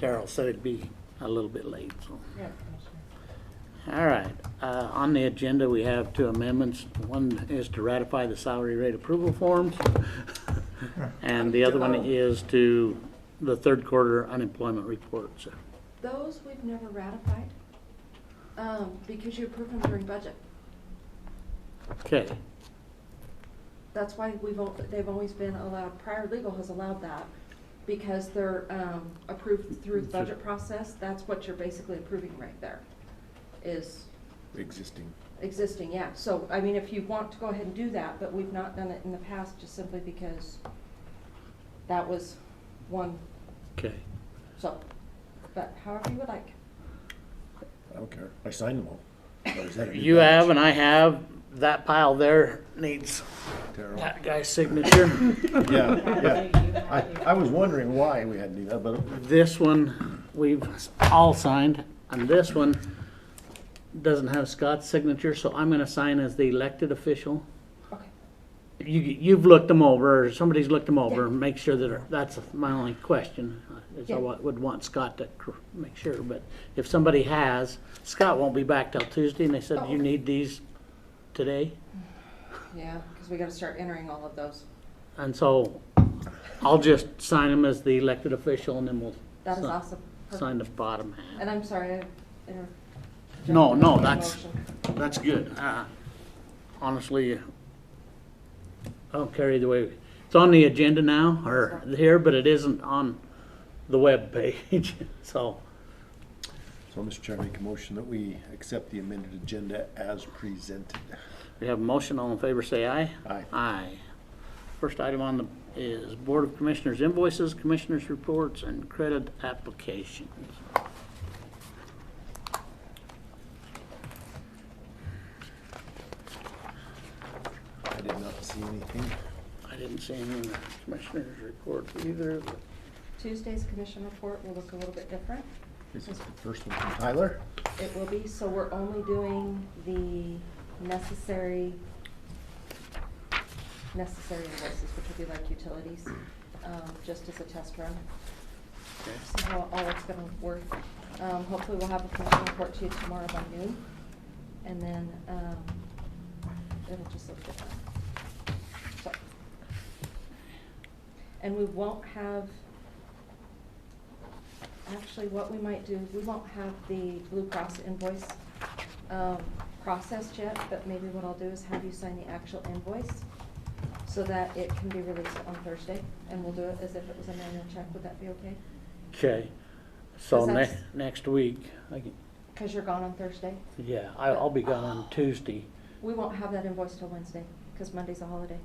Darrell said it'd be a little bit late, so. Yeah, Commissioner. All right, on the agenda, we have two amendments. One is to ratify the salary rate approval forms, and the other one is to the third quarter unemployment reports. Those we've never ratified, because you approve them during budget. Okay, That's why they've always been allowed, prior legal has allowed that, because they're, approved through the budget process. That's what you're basically approving right there, is existing, yeah. So, I mean, if you want to go ahead and do that, but we've not done it in the past just simply because that was one, okay. so, but however you would like. I don't care. I signed them all. Or is that a new You batch? have, and I have, that pile there needs Terrible. that guy's signature. Yeah. I was wondering why we had to do that, but This one, we've all signed, and this one doesn't have Scott's signature, so I'm gonna sign as the elected official. Okay. You've looked them over, or somebody's looked them over, Yeah. and make sure that, that's my only question. Is I Yeah. would want Scott to make sure, but if somebody has, Scott won't be back till Tuesday, and they said, Oh. you need these today? Yeah, because we gotta start entering all of those. And so, I'll just sign them as the elected official, and then we'll That is si- awesome. sign the bottom half. And I'm sorry, I inter- No, no, jumped in the that's, motion. that's good. Honestly, I don't care either way. It's on the agenda now, or here, but it isn't on the web page, so. Mr. Chair, I make a motion that we accept the amended agenda as presented. We have a motion, all in favor say aye. Aye. Aye. First item on the, is Board of Commissioners invoices, Commissioners reports, and credit applications. I did not see anything. I didn't see any in the Commissioners report either, but Tuesday's commission report will look a little bit different. This is the first one from Tyler. It will be, so we're only doing the necessary invoices, which will be like utilities, just as a test run. See how all it's gonna work. Hopefully we'll have a commission report to you tomorrow by noon, and then, it'll just look different. So. And we won't have, actually, what we might do, we won't have the Blue Cross invoice processed yet, but maybe what I'll do is have you sign the actual invoice so that it can be released on Thursday, and we'll do it as if it was a manual check. Would that be okay? okay. So Does that- next week, Because you're gone on Thursday? yeah, I'll be gone on Tuesday. We won't have that invoice till Wednesday, because Monday's a holiday.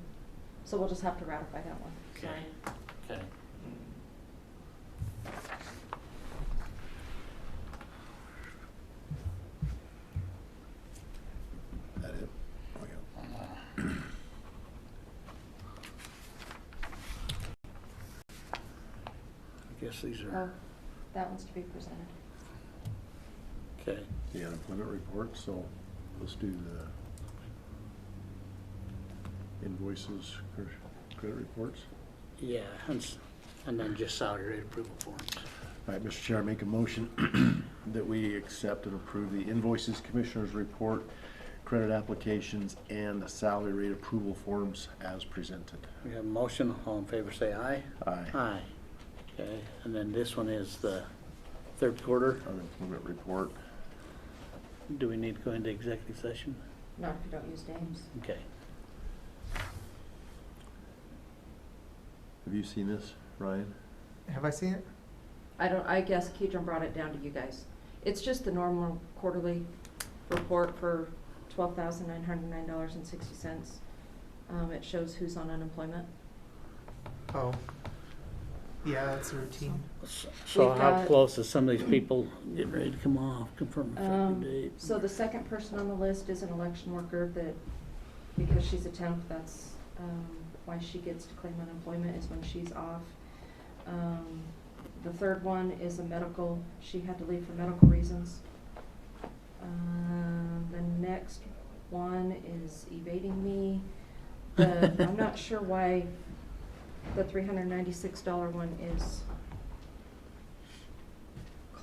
So we'll just have to ratify that one. Okay. Sorry. Okay. That it? Oh, yeah. I guess these Oh, are, that one's to be presented. okay. The unemployment report, so let's do the invoices, credit reports. Yeah, and then just salary rate approval forms. All right, Mr. Chair, I make a motion that we accept and approve the invoices, commissioners report, credit applications, and the salary rate approval forms as presented. We have a motion, all in favor say aye. Aye. Aye. Okay, and then this one is the third quarter. Unemployment report. Do we need to go into executive session? Not if you don't use names. Okay. Have you seen this, Ryan? Have I seen it? I guess Keidron brought it down to you guys. It's just the normal quarterly report for $12,909.60. It shows who's on unemployment. Oh. Yeah, that's a routine. So We've how got- close is some of these people getting ready to come off, confirm effective date? So the second person on the list is an election worker that, because she's a temp, that's, why she gets to claim unemployment is when she's off. The third one is a medical, she had to leave for medical reasons. The next one is evading me. I'm not sure why the $396 one is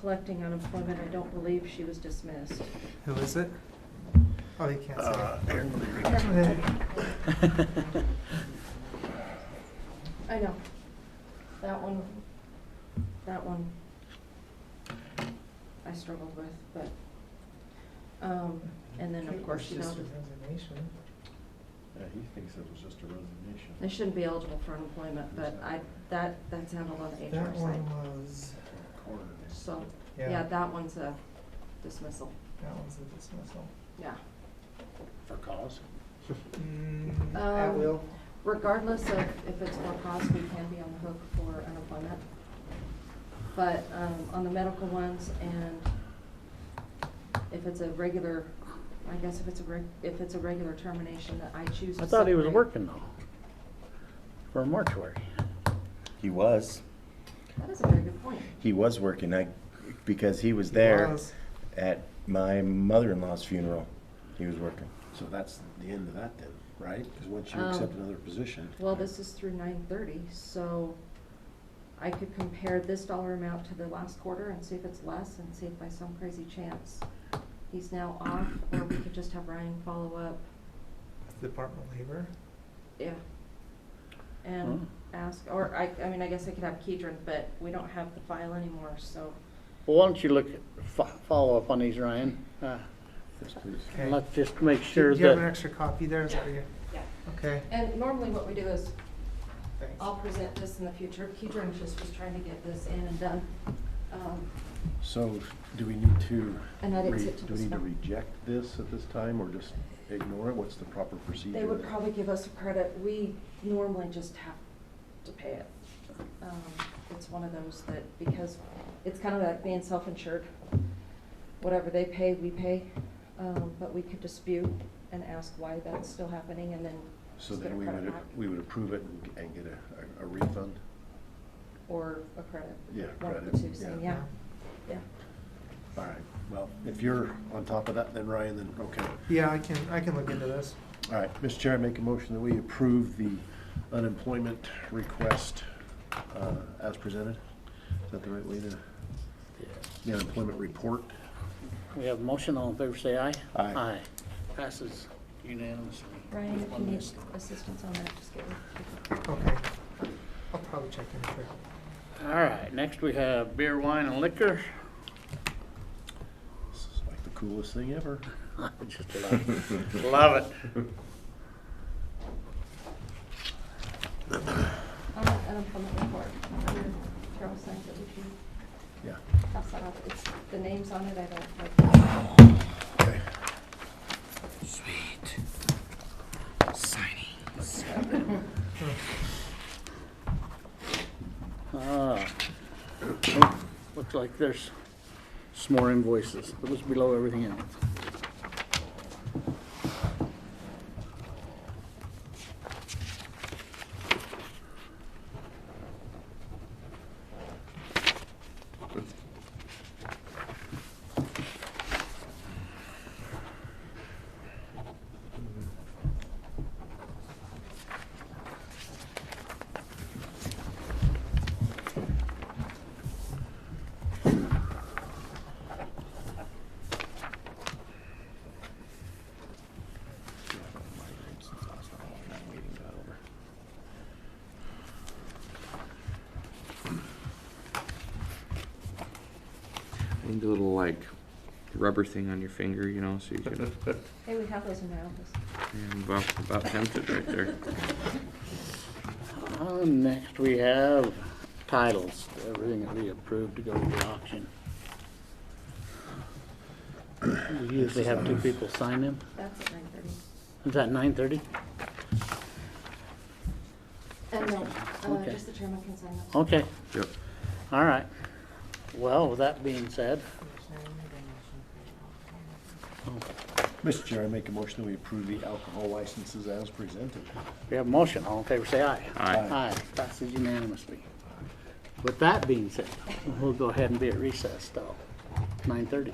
collecting unemployment. I don't believe she was dismissed. Who is it? Oh, you can't here, say. I know. That one I struggled with, but, and then of course, you know, Resignation. Yeah, he thinks it was just a resignation. they shouldn't be eligible for unemployment, but that's handled on the HR That side. one was, So, yeah. yeah, that one's a dismissal, that one's a dismissal. yeah. For cause? At will. Regardless of if it's for cause, we can be on the hook for unemployment. But, on the medical ones, and if it's a regular, I guess if it's a regular termination that I choose to I thought he was separate- working though, for a mortuary. He was. That is a very good point. He was working, because he was there Was. at my mother-in-law's funeral. He was working. So that's the end of that then, right? Because once you accept another position. Well, this is through 9/30, so I could compare this dollar amount to the last quarter and see if it's less and see if by some crazy chance he's now off, or we could just have Ryan follow up, Department of Labor. yeah. And ask, or I mean, I guess I could have Kedron, but we don't have the file anymore, so. Well, why don't you look, follow up on these, Ryan? Yes, please. Okay. Let's just make sure Do you have an that, extra copy there? Is that what you? Yeah. Okay. And normally what we do is, Thanks. I'll present this in the future. Kedron just was trying to get this in and done. So do we need to, And I didn't sit till do we this need to morning. reject this at this time or just ignore it? What's the proper procedure? They would probably give us a credit. We normally just have to pay it. It's one of those that, because it's kind of like being self-insured. Whatever they pay, we pay, but we could dispute and ask why that's still happening and then So just get a then credit back. we would approve it and get a refund? Or a credit. Yeah, One of the credit, two, saying, yeah. yeah. All right, well, if you're on top of that, then Ryan, then okay. Yeah, I can look into this. All right, Mr. Chair, I make a motion that we approve the unemployment request as presented. Is that the right way to, the unemployment report? we have a motion, all in favor say aye. Aye. Aye. Passes unanimously. Ryan, if you On need this. assistance on that, just get me. Okay. I'll probably check into it. All right, next we have beer, wine, and liquor. This is like the coolest thing ever. I just love it. Love it. On the unemployment report, Carol signs it, would you Yeah. pass that off? It's, the names on it, I don't like. Okay. Sweet. Signing. Looks like there's some more invoices. It was below everything else. I need a little like rubber thing on your finger, you know, so you can. Hey, we have those in my office. I'm about tempted right there. Next we have titles, everything that we approved to go to the auction. We usually have two people sign them. That's at 9:30. Is that 9:30? And no, Okay. just the chairman can sign that. Okay, Yep. all right. Well, with that being said, Mr. Chair, I make a motion that we approve the alcohol licenses as presented. we have a motion. All in favor say aye. Aye. Aye, passes unanimously. With that being said, we'll go ahead and be at recess till 9:30.